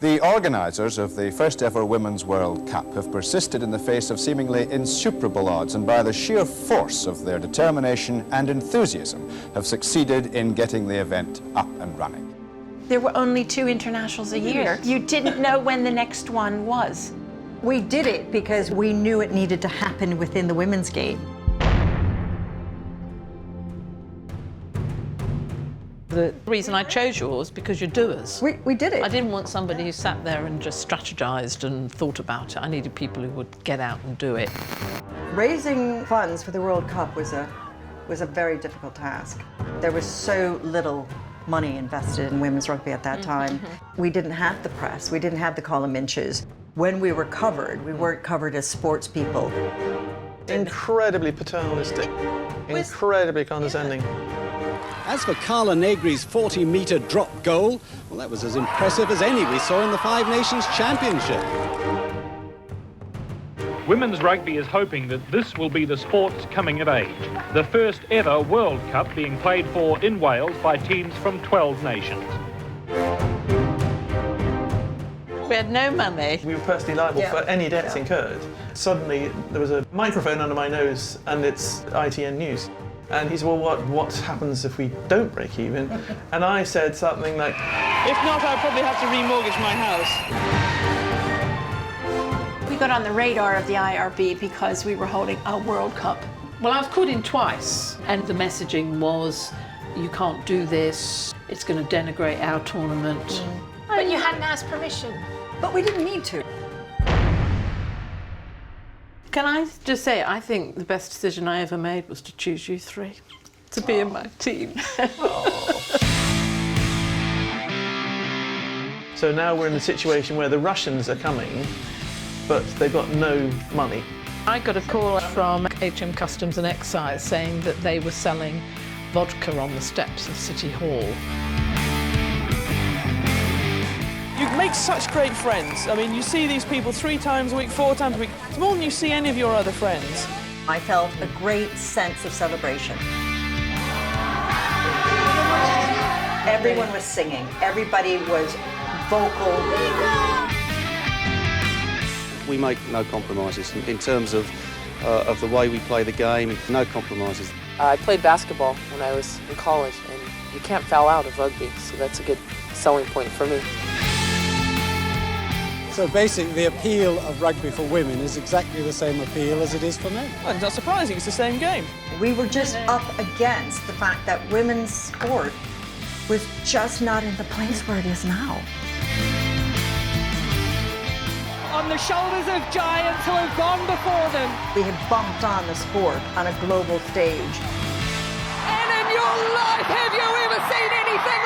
The organisers of the first ever Women's World Cup have persisted in the face of seemingly insuperable odds, and by the sheer force of their determination and enthusiasm have succeeded in getting the event up and running. There were only 2 internationals a year. You didn't know when the next one was. We did it because we knew it needed to happen within the women's game. The reason I chose yours because you're doers. We did it. I didn't want somebody who sat there and just strategized and thought about it. I needed people who would get out and do it. Raising funds for the World Cup was a very difficult task. There was so little money invested in women's rugby at that time. We didn't have the press. We didn't have the column inches. When we were covered, we weren't covered as sports people. Incredibly paternalistic, incredibly condescending. As for Carla Negri's 40-metre drop goal, well, that was as impressive as any we saw in the Five Nations Championship. Women's rugby is hoping that this will be the sport's coming of age, the first ever World Cup being played for in Wales by teams from 12 nations. We had no money. We were personally liable for any debts incurred. Suddenly, there was a microphone under my nose, and it's ITN News. And he said, well, what happens if we don't break even? And I said something like, if not, I'll probably have to remortgage my house. We got on the radar of the IRB because we were holding a World Cup. Well, I was called in twice, and the messaging was, you can't do this, it's going to denigrate our tournament. But you hadn't asked permission. But we didn't need to. Can I just say, I think the best decision I ever made was to choose you 3 to be in my team. So now we're in a situation where the Russians are coming, but they've got no money. I got a call from HM Customs and Excise saying that they were selling vodka on the steps of City Hall. You make such great friends. I mean, you see these people 3 times a week, 4 times a week. It's more than you see any of your other friends. I felt a great sense of celebration. Everyone was singing. Everybody was vocal. We make no compromises in terms of the way we play the game. No compromises. I played basketball when I was in college, and you can't foul out of rugby, so that's a good selling point for me. So basically, the appeal of rugby for women is exactly the same appeal as it is for men. Well, it's not surprising, it's the same game. We were just up against the fact that women's sport was just not in the place where it is now. On the shoulders of giants who have gone before them. We had bumped on the sport on a global stage. And in your life, have you ever seen anything